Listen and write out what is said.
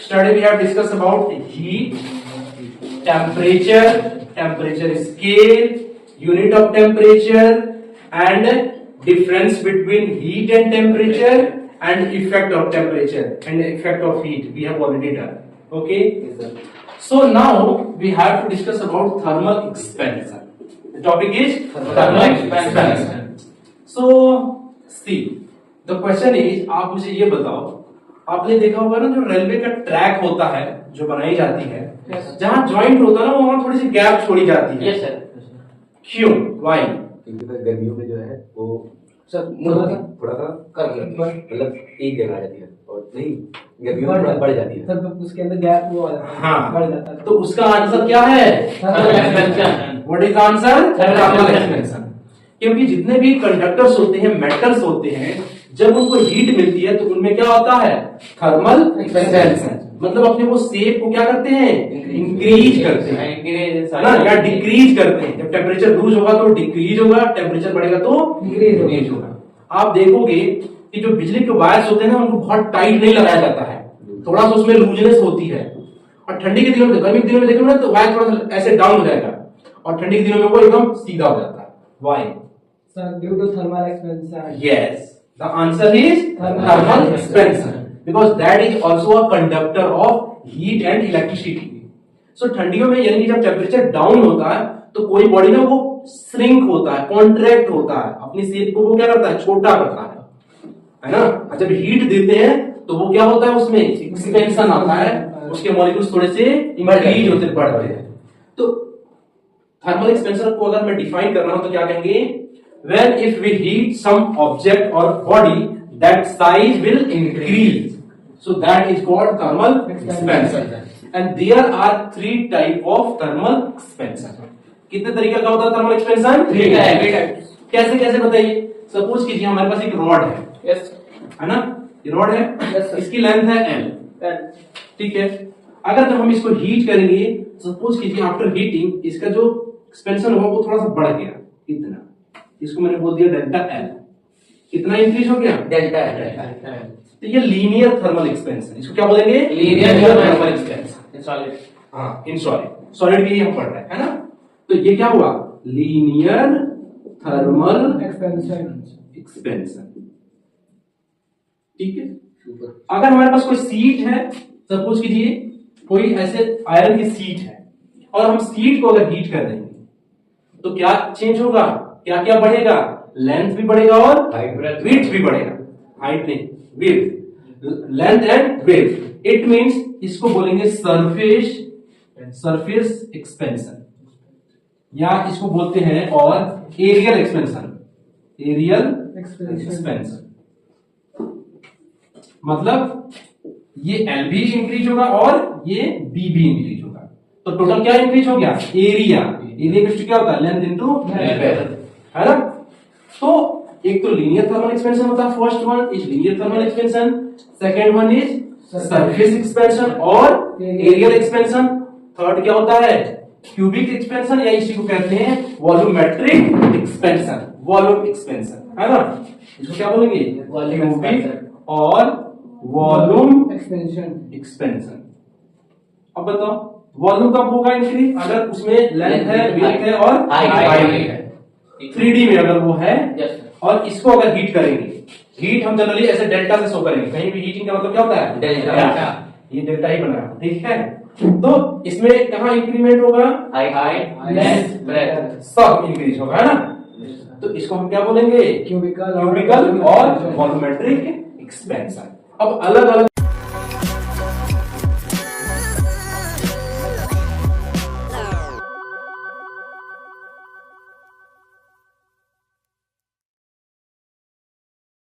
study we have discussed about heat, temperature scale, unit of temperature, and difference between heat and temperature, and effect of temperature and effect of heat. We have already done. Okay. Yes, sir. So now we have to discuss about thermal expansion. The topic is thermal expansion. So see, the question is, आप मुझे ये बताओ, आपने देखा होगा ना जो railway का ट्रैक होता है जो बनाई जाती है, जहाँ ज्वाइंट होता है ना वहाँ थोड़ी सी गैप छोड़ी जाती है. Yes sir. क्यों? वाई? क्योंकि गर्मियों में जो है वो सर थोड़ा सा कर मतलब एक जगह आ जाती है और नहीं गर्मियों में बढ़ जाती है. सर तो उसके अंदर गैप वो आ जाता है. हाँ. बढ़ जाता है. तो उसका आंसर क्या है? Thermal expansion. What is answer? Thermal expansion. क्योंकि जितने भी कंडक्टर्स होते हैं, मेटल्स होते हैं, जब उनको हीट मिलती है तो उनमें क्या होता है? Thermal expansion. मतलब अपने वो शेप को क्या करते हैं? इंक्रीज करते हैं, है ना, या डिक्रीज करते हैं. जब टेम्परेचर लूज होगा तो डिक्रीज होगा, टेम्परेचर बढ़ेगा तो इंक्रीज होगा. आप देखोगे कि जो बिजली के वायर्स होते हैं ना उनको बहुत टाइट नहीं लगाया जाता है, थोड़ा सा उसमें लूजनेस होती है. और ठंडी के दिनों में, गर्मी के दिनों में देखोगे ना तो वायर थोड़ा सा ऐसे डाउन हो जाएगा, और ठंडी के दिनों में वो एकदम सीधा हो जाता है. Why? Sir due to thermal expansion. Yes, the answer is thermal expansion because that is also a conductor of heat and electricity. So ठंडियों में यानी कि जब टेम्परेचर डाउन होता है तो कोई बॉडी ना वो श्रिंक होता है, कॉन्ट्रैक्ट होता है, अपनी शेप को वो क्या करता है? छोटा करता है ना. और जब हीट देते हैं तो वो क्या होता है? उसमें एक्सपेंशन आता है, उसके मॉलिक्यूल्स थोड़े से इंक्रीज होते बढ़ते हैं. तो थर्मल एक्सपेंशन को अगर मैं डिफाइन कर रहा हूं तो क्या कहेंगे? When if we heat some object or body, that size will increase. So that is called thermal expansion. And there are three type of thermal expansion. कितने तरीके का होता है थर्मल एक्सपेंशन? Three types. कैसे कैसे बताइए? सपोज कीजिए हमारे पास एक रॉड है, यस है ना, ये रॉड है. Yes, sir. इसकी लेंथ है L. ठीक है. अगर जब हम इसको हीट करेंगे, सपोज कीजिए आफ्टर हीटिंग इसका जो एक्सपेंशन होगा वो थोड़ा सा बढ़ गया. इतना, इसको मैंने बोल दिया डेल्टा एल. कितना इंक्रीज हो गया? डेल्टा है. तो ये लीनियर थर्मल एक्सपेंशन. इसको क्या बोलेंगे? Linear thermal expansion. सॉलिड. हाँ, इन सॉलिड भी हम पढ़ रहे हैं, है ना. तो ये क्या हुआ? Linear thermal expansion. ठीक है. अगर हमारे पास कोई सीट है, सपोज कीजिए कोई ऐसे आयरन की सीट है, और हम सीट को अगर हीट कर देंगे तो क्या चेंज होगा? क्या क्या बढ़ेगा? लेंथ भी बढ़ेगा और विड्थ भी बढ़ेगा. हाइट नहीं, width, length and width. It means इसको बोलेंगे सरफेस एक्सपेंशन, या इसको बोलते हैं और एरियल एक्सपेंशन. मतलब ये एल भी इंक्रीज होगा और ये बी भी इंक्रीज होगा. तो टोटल क्या इंक्रीज हो गया? एरिया क्या होता है? लेंथ इनटू ब्रेड्थ, है ना. तो एक तो लीनियर थर्मल एक्सपेंशन होता है. First one is linear thermal expansion, second one is surface expansion और एरियल एक्सपेंशन. थर्ड क्या होता है? क्यूबिक एक्सपेंशन, या इसी को कहते हैं वॉल्यूमेट्रिक एक्सपेंशन. वॉल्यूम एक्सपेंशन, है ना. इसको क्या बोलेंगे? क्यूबिक और वॉल्यूम एक्सपेंशन. अब बताओ वॉल्यूम कब होगा इंक्रीज? अगर उसमें लेंथ है, विड्थ है और हाइट है. 3D में अगर वो है. यस. और इसको अगर हीट करेंगे, हीट हम जनरली ऐसे डेल्टा से शो करेंगे. कहीं भी हीटिंग का मतलब क्या होता है? डेल्टा. ये डेल्टा ही बना है, ठीक है. तो इसमें कहाँ इंक्रीमेंट होगा? हाइट, लेंथ, ब्रेड्थ सब इंक्रीज होगा, है ना. तो इसको हम क्या बोलेंगे? क्यूबिकल और वॉल्यूमेट्रिक एक्सपेंशन. अब अलग अलग